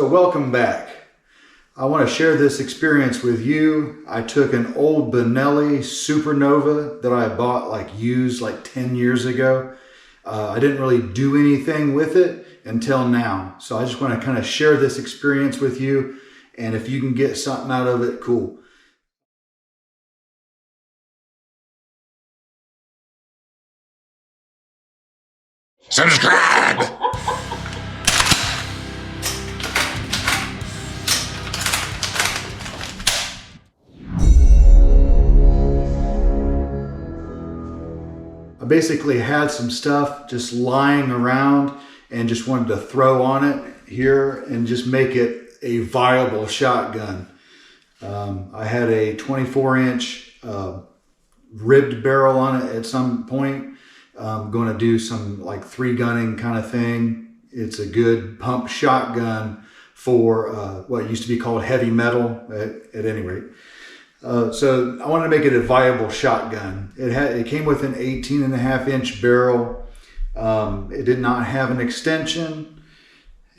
So welcome back. I want to share this experience with you. I took an old Benelli Supernova that I bought used 10 years ago. I didn't really do anything with it until now. So I just want to kind of share this experience with you. And if you can get something out of it, cool. Subscribe! I basically had some stuff just lying around and just wanted to throw on it here and just make it a viable shotgun. I had a 24-inch ribbed barrel on it at some point. I'm going to do some three gunning kind of thing. It's a good pump shotgun for what used to be called heavy metal at any rate. So I wanted to make it a viable shotgun. It came with an 18.5-inch barrel. It did not have an extension,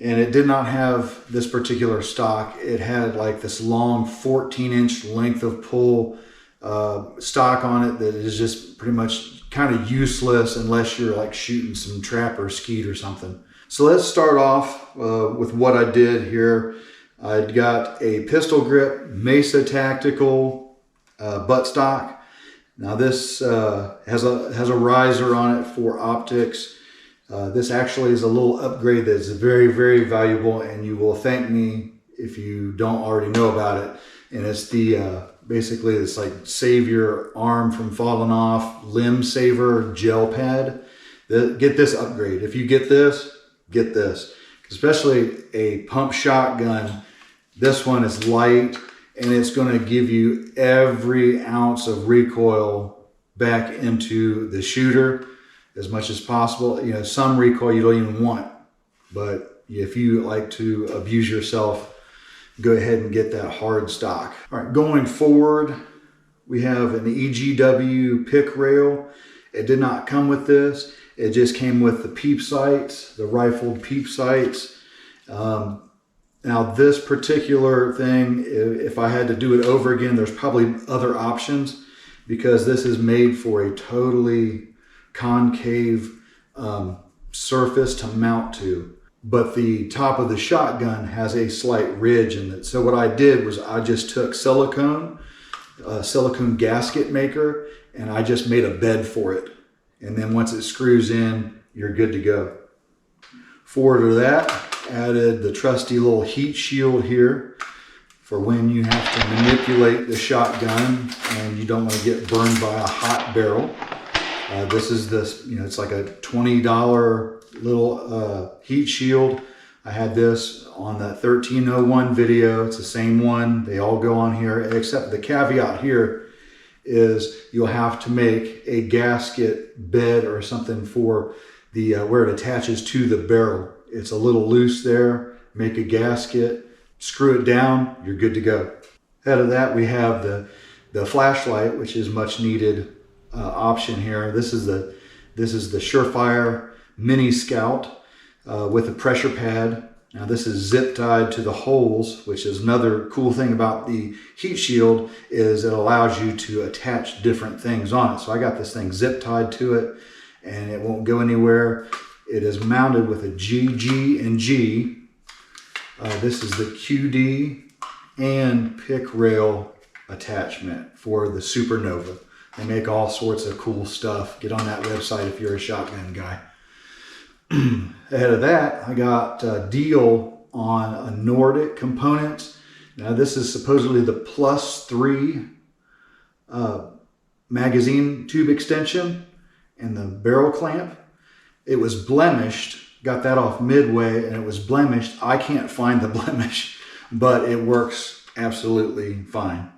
and it did not have this particular stock. It had this long 14-inch length of pull stock on it that is just pretty much kind of useless unless you're shooting some trap or skeet or something. So let's start off with what I did here. I got a pistol grip Mesa Tactical buttstock. Now this has a riser on it for optics. This actually is a little upgrade that's very, very valuable, and you will thank me if you don't already know about it. And it's the basically it's save your arm from falling off limb saver gel pad. Get this upgrade. If you get this, especially a pump shotgun. This one is light, and it's going to give you every ounce of recoil back into the shooter as much as possible. You know, some recoil you don't even want, but if you like to abuse yourself, go ahead and get that hard stock. All right, going forward, we have an EGW pick rail. It did not come with this. It just came with the peep sights, the rifled peep sights. Now this particular thing, if I had to do it over again, there's probably other options because this is made for a totally concave surface to mount to. But the top of the shotgun has a slight ridge in it. So what I did was I just took silicone gasket maker, and I just made a bed for it. And then once it screws in, you're good to go. Forward to that, added the trusty little heat shield here for when you have to manipulate the shotgun and you don't want to get burned by a hot barrel. This is it's like a $20 little heat shield. I had this on that 1301 video. It's the same one. They all go on here, except the caveat here is you'll have to make a gasket bed or something for the where it attaches to the barrel. It's a little loose there. Make a gasket, screw it down, you're good to go. Ahead of that, we have the flashlight, which is much needed option here. This is the Surefire Mini Scout with a pressure pad. Now this is zip tied to the holes, which is another cool thing about the heat shield is it allows you to attach different things on it. So I got this thing zip tied to it and it won't go anywhere. It is mounted with a GG and G. This is the QD and pick rail attachment for the Supernova. They make all sorts of cool stuff. Get on that website if you're a shotgun guy. Ahead of that, I got a deal on a Nordic component. Now this is supposedly the +3 magazine tube extension and the barrel clamp. It was blemished, got that off midway, and it was blemished. I can't find the blemish, but it works absolutely fine.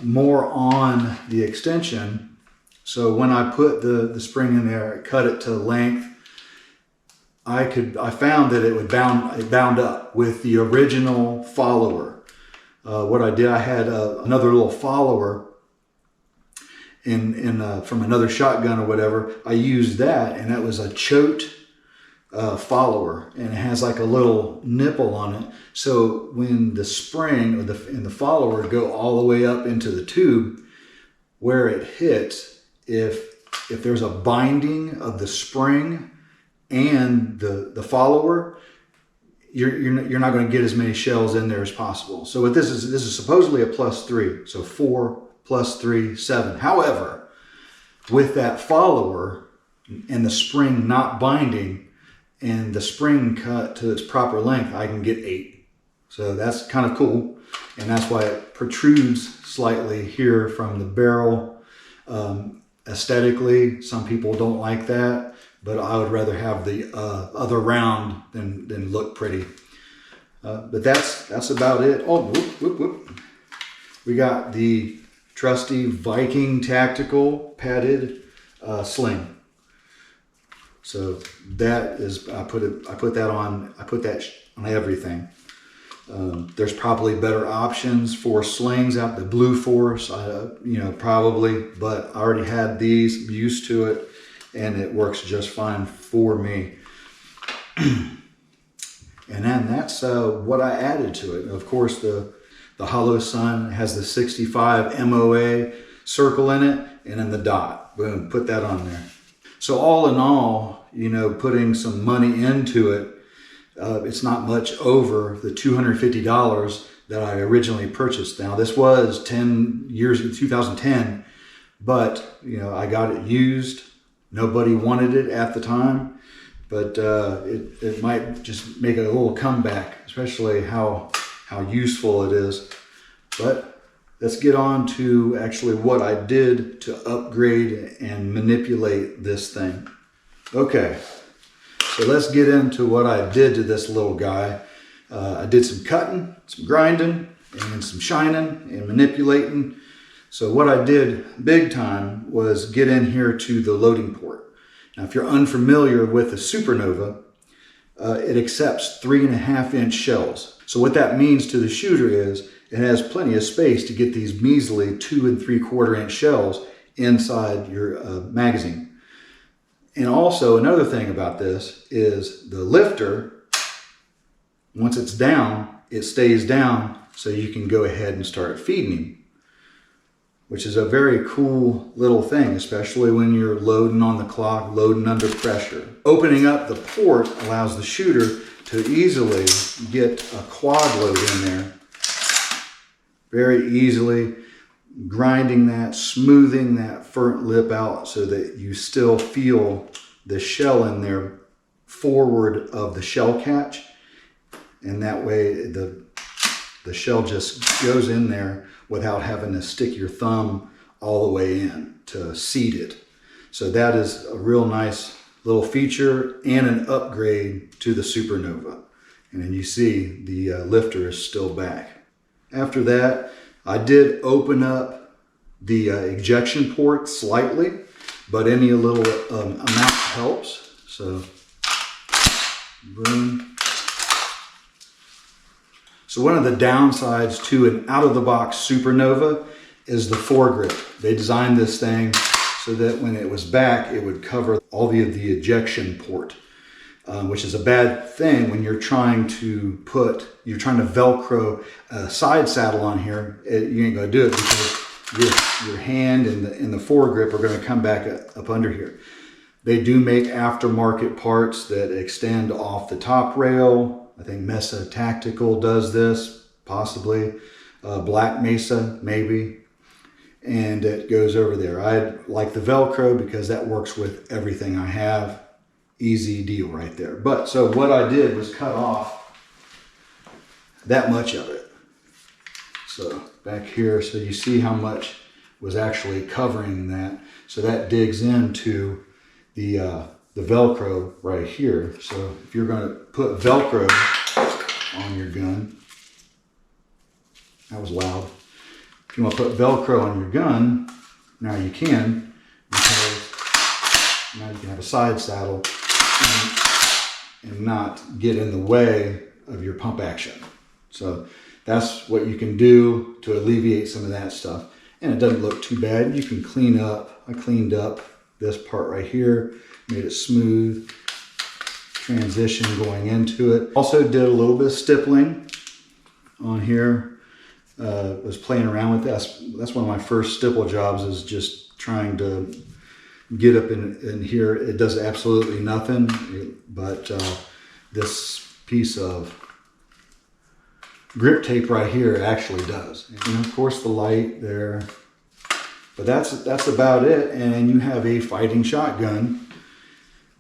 More on the extension. So when I put the spring in there, cut it to length, I found that it bound up with the original follower. What I did, I had another little follower from another shotgun or whatever. I used that, and that was a Choate follower, and it has like a little nipple on it. So when the spring and the follower go all the way up into the tube, where it hits, if there's a binding of the spring and the follower, you're not going to get as many shells in there as possible. So what this is supposedly a +3, so 4 + 3, 7. However, with that follower and the spring not binding and the spring cut to its proper length, I can get 8. So that's kind of cool, and that's why it protrudes slightly here from the barrel. Aesthetically, some people don't like that, but I would rather have the other round than look pretty. But that's about it. Oh, whoop, whoop, whoop. We got the trusty Viking tactical padded sling. So that is, I put that on everything. There's probably better options for slings out, the Blue Force, probably, but I already had these, I'm used to it, and it works just fine for me. And then that's what I added to it. Of course, the Hollow Sun has the 65 MOA circle in it, and then the dot. Boom, put that on there. So all in all, putting some money into it, it's not much over the $250 that I originally purchased. Now this was 10 years, 2010, but I got it used. Nobody wanted it at the time, but it might just make a little comeback, especially how useful it is. But let's get on to actually what I did to upgrade and manipulate this thing. Okay. So let's get into what I did to this little guy. I did some cutting, some grinding, and some shining and manipulating. So what I did big time was get in here to the loading port. Now, if you're unfamiliar with the Supernova, it accepts 3.5-inch shells. So what that means to the shooter is it has plenty of space to get these measly 2 3/4-inch shells inside your magazine. And also another thing about this is the lifter, once it's down, it stays down so you can go ahead and start feeding him, which is a very cool little thing, especially when you're loading on the clock, loading under pressure. Opening up the port allows the shooter to easily get a quad load in there, very easily. Grinding that, smoothing that front lip out so that you still feel the shell in there forward of the shell catch, and that way the shell just goes in there without having to stick your thumb all the way in to seat it. So that is a real nice little feature and an upgrade to the Supernova. And then you see the lifter is still back. After that, I did open up the ejection port slightly, but any little amount helps. So, boom. So one of the downsides to an out-of-the-box Supernova is the Foregrip. They designed this thing so that when it was back, it would cover all the ejection port, which is a bad thing when you're trying to Velcro a side saddle on here. You ain't gonna do it because your hand and the foregrip are gonna come back up under here. They do make aftermarket parts that extend off the top rail. I think Mesa Tactical does this, possibly. Black Mesa, maybe. And it goes over there. I like the Velcro because that works with everything I have. Easy deal right there. But so what I did was cut off that much of it. So back here, so you see how much was actually covering that. So that digs into the Velcro right here. So if you're going to put Velcro on your gun, that was loud. If you want to put Velcro on your gun, now you can, because now you can have a side saddle and not get in the way of your pump action. So that's what you can do to alleviate some of that stuff. And it doesn't look too bad. You can clean up. I cleaned up this part right here, made it smooth. transition going into it. Also did a little bit of stippling on here. Was playing around with that. That's one of my first stipple jobs, is just trying to get up in here. It does absolutely nothing, but this piece of grip tape right here actually does. And of course the light there, but that's about it. And you have a fighting shotgun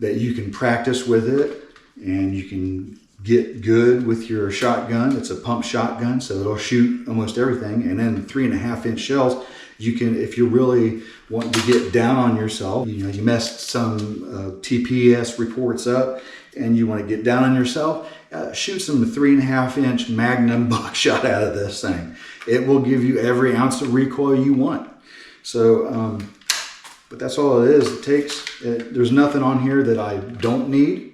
that you can practice with it, and you can get good with your shotgun. It's a pump shotgun, so it'll shoot almost everything. And then 3.5-inch shells, you can, if you really want to get down on yourself, you know, you messed some TPS reports up and you want to get down on yourself, shoot some 3.5-inch Magnum buckshot out of this thing. It will give you every ounce of recoil you want. So, but that's all it is. It takes, there's nothing on here that I don't need,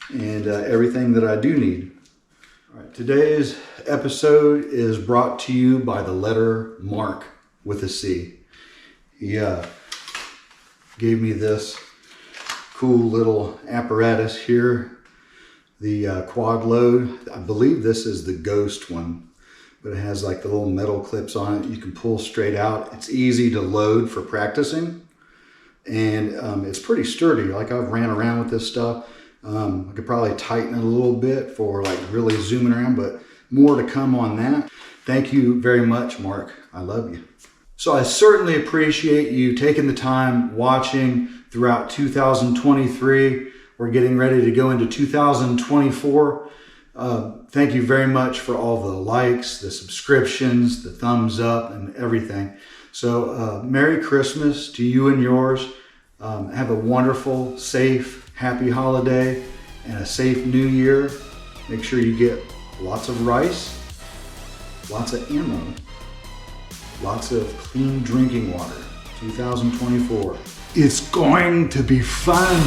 and everything that I do need. All right, today's episode is brought to you by the letter Mark with a C. He gave me this cool little apparatus here, the quad load. I believe this is the Ghost one, but it has like the little metal clips on it. You can pull straight out. It's easy to load for practicing, and it's pretty sturdy. Like, I've ran around with this stuff. I could probably tighten it a little bit for like really zooming around, but more to come on that. Thank you very much, Mark. I love you. So I certainly appreciate you taking the time watching throughout 2023. We're getting ready to go into 2024. Thank you very much for all the likes, the subscriptions, the thumbs up, and everything. So Merry Christmas to you and yours. Have a wonderful, safe, happy holiday and a safe new year. Make sure you get lots of rice, lots of ammo, lots of clean drinking water. 2024. It's going to be fun.